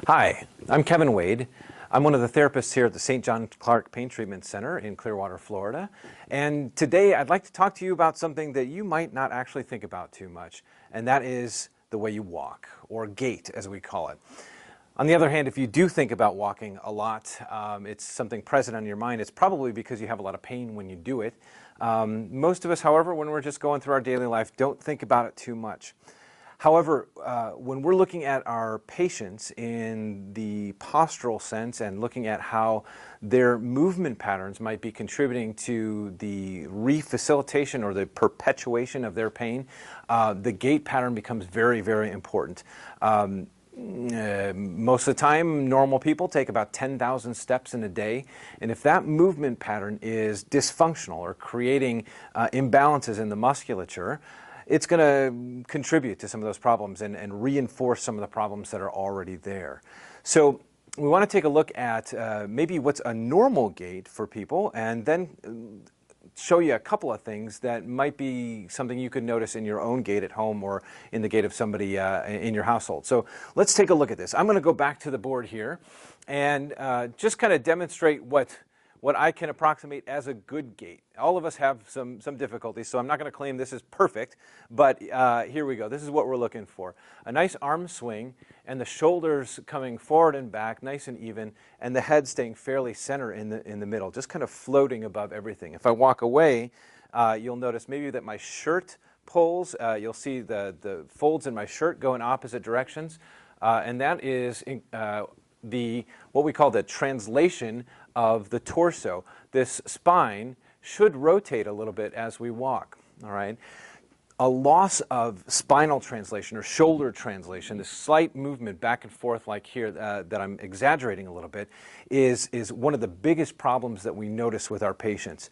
Hi, I'm Kevin Wade. I'm one of the therapists here at the St. John Clark Pain Treatment Center in Clearwater, Florida. And today I'd like to talk to you about something that you might not actually think about too much, and that is the way you walk, or gait as we call it. On the other hand, if you do think about walking a lot, it's something present on your mind, it's probably because you have a lot of pain when you do it. Most of us, however, when we're just going through our daily life, don't think about it too much. However, when we're looking at our patients in the postural sense and looking at how their movement patterns might be contributing to the refacilitation or the perpetuation of their pain, the gait pattern becomes very, very important. Most of the time, normal people take about 10,000 steps in a day, and if that movement pattern is dysfunctional or creating imbalances in the musculature, it's going to contribute to some of those problems and reinforce some of the problems that are already there. So we want to take a look at maybe what's a normal gait for people, and then show you a couple of things that might be something you could notice in your own gait at home or in the gait of somebody in your household. So let's take a look at this. I'm going to go back to the board here and just kind of demonstrate what I can approximate as a good gait. All of us have some difficulties, so I'm not going to claim this is perfect, but here we go. This is what we're looking for. A nice arm swing and the shoulders coming forward and back, nice and even, and the head staying fairly center in the middle, just kind of floating above everything. If I walk away, you'll notice maybe that my shirt pulls. You'll see the folds in my shirt go in opposite directions, and that is what we call the translation of the torso. This spine should rotate a little bit as we walk, all right? A loss of spinal translation or shoulder translation, this slight movement back and forth like here that I'm exaggerating a little bit, is one of the biggest problems that we notice with our patients.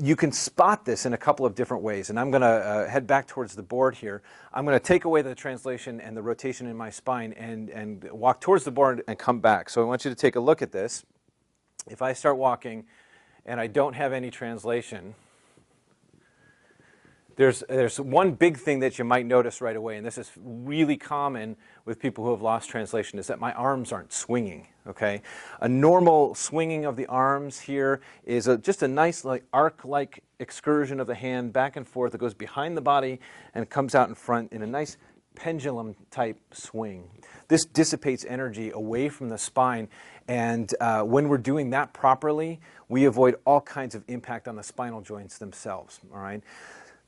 You can spot this in a couple of different ways, and I'm going to head back towards the board here. I'm going to take away the translation and the rotation in my spine and walk towards the board and come back. So I want you to take a look at this. If I start walking and I don't have any translation, there's one big thing that you might notice right away, and this is really common with people who have lost translation, is that my arms aren't swinging, okay? A normal swinging of the arms here is just a nice like arc-like excursion of the hand back and forth that goes behind the body and comes out in front in a nice pendulum type swing. This dissipates energy away from the spine, and when we're doing that properly, we avoid all kinds of impact on the spinal joints themselves, all right?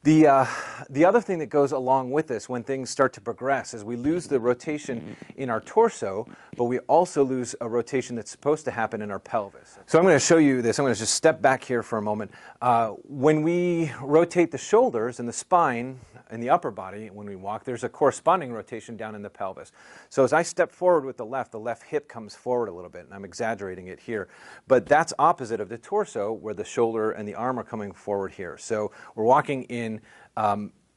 The other thing that goes along with this when things start to progress is we lose the rotation in our torso, but we also lose a rotation that's supposed to happen in our pelvis. So I'm going to show you this. I'm going to just step back here for a moment. When we rotate the shoulders and the spine in the upper body when we walk, there's a corresponding rotation down in the pelvis. So as I step forward with the left hip comes forward a little bit, and I'm exaggerating it here. But that's opposite of the torso where the shoulder and the arm are coming forward here. So we're walking in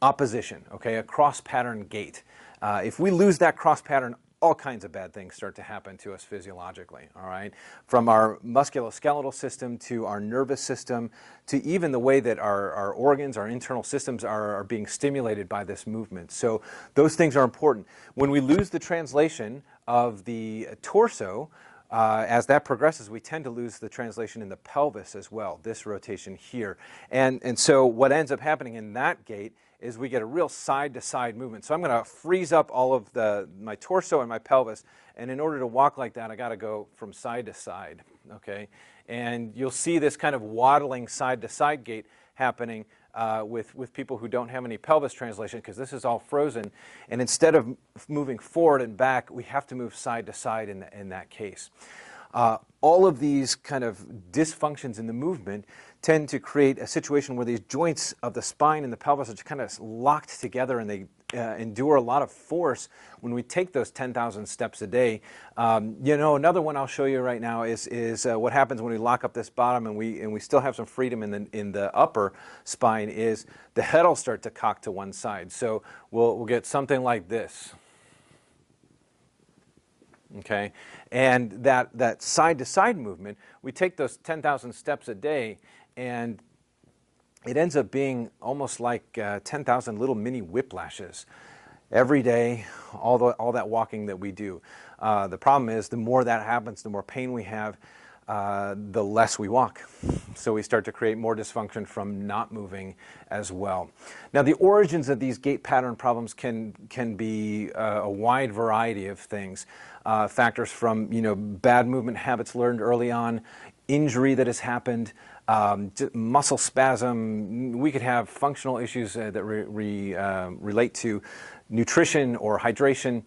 opposition, okay, a cross pattern gait. If we lose that cross pattern, all kinds of bad things start to happen to us physiologically, all right? From our musculoskeletal system to our nervous system to even the way that our organs, our internal systems are being stimulated by this movement. So those things are important. When we lose the translation of the torso, as that progresses, we tend to lose the translation in the pelvis as well, this rotation here. And so what ends up happening in that gait is we get a real side-to-side movement. So I'm going to freeze up all of my torso and my pelvis, and in order to walk like that, I got to go from side to side, okay? And you'll see this kind of waddling side-to-side gait happening with people who don't have any pelvis translation, because this is all frozen. And instead of moving forward and back, we have to move side to side in that case. All of these kind of dysfunctions in the movement tend to create a situation where these joints of the spine and the pelvis are just kind of locked together, and they endure a lot of force when we take those 10,000 steps a day. You know, another one I'll show you right now is what happens when we lock up this bottom and we still have some freedom in the upper spine, is the head will start to cock to one side. So we'll get something like this. Okay, and that side-to-side movement, we take those 10,000 steps a day, and it ends up being almost like 10,000 little mini whiplashes every day, all that walking that we do. The problem is the more that happens, the more pain we have, the less we walk. So we start to create more dysfunction from not moving as well. Now, the origins of these gait pattern problems can be a wide variety of things. Factors from bad movement habits learned early on, injury that has happened, muscle spasm. We could have functional issues that relate to nutrition or hydration.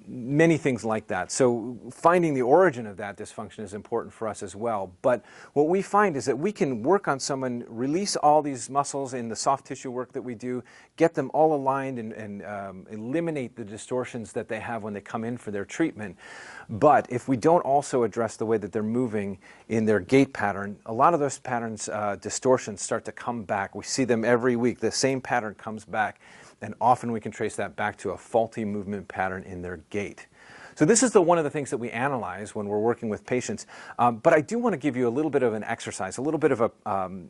Many things like that. So finding the origin of that dysfunction is important for us as well. But what we find is that we can work on someone, release all these muscles in the soft tissue work that we do, get them all aligned and eliminate the distortions that they have when they come in for their treatment. But if we don't also address the way that they're moving in their gait pattern, a lot of those patterns, distortions start to come back. We see them every week. The same pattern comes back. And often we can trace that back to a faulty movement pattern in their gait. So this is one of the things that we analyze when we're working with patients. But I do want to give you a little bit of an exercise, a little bit of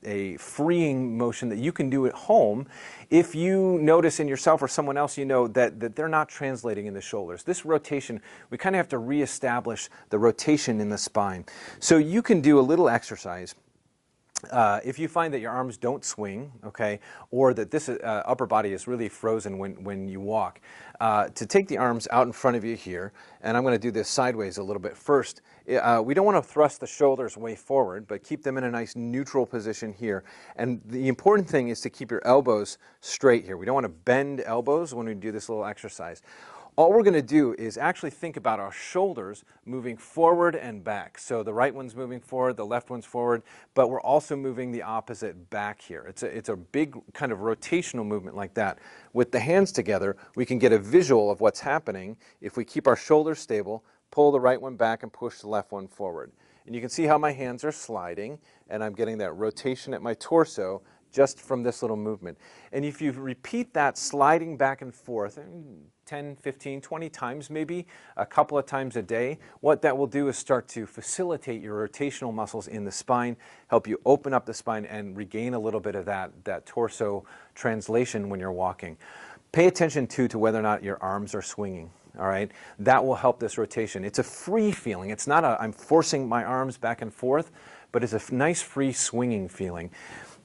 a freeing motion that you can do at home if you notice in yourself or someone else that they're not translating in the shoulders. This rotation, we kind of have to reestablish the rotation in the spine. So you can do a little exercise. If you find that your arms don't swing, okay, or that this upper body is really frozen when you walk, to take the arms out in front of you here, and I'm going to do this sideways a little bit first. We don't want to thrust the shoulders way forward, but keep them in a nice neutral position here. And the important thing is to keep your elbows straight here. We don't want to bend elbows when we do this little exercise. All we're going to do is actually think about our shoulders moving forward and back. So the right one's moving forward, the left one's forward, but we're also moving the opposite back here. It's a big kind of rotational movement like that. With the hands together, we can get a visual of what's happening if we keep our shoulders stable, pull the right one back, and push the left one forward. And you can see how my hands are sliding, and I'm getting that rotation at my torso just from this little movement. And if you repeat that sliding back and forth 10, 15, 20 times maybe, a couple of times a day, what that will do is start to facilitate your rotational muscles in the spine, help you open up the spine and regain a little bit of that torso translation when you're walking. Pay attention to whether or not your arms are swinging. All right, that will help this rotation. It's a free feeling. It's not I'm forcing my arms back and forth, but it's a nice free swinging feeling.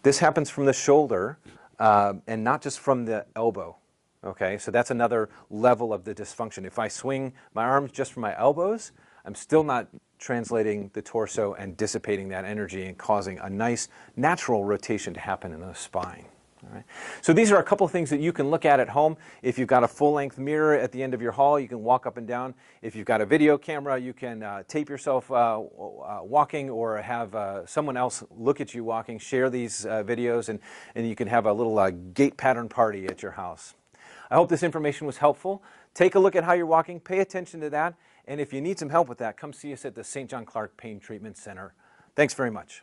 This happens from the shoulder and not just from the elbow. Okay, so that's another level of the dysfunction. If I swing my arms just from my elbows, I'm still not translating the torso and dissipating that energy and causing a nice natural rotation to happen in the spine. All right. So these are a couple of things that you can look at home. If you've got a full-length mirror at the end of your hall, you can walk up and down. If you've got a video camera, you can tape yourself walking or have someone else look at you walking, share these videos, and you can have a little gait pattern party at your house. I hope this information was helpful. Take a look at how you're walking, pay attention to that, and if you need some help with that, come see us at the St. John Clark Pain Treatment Center. Thanks very much.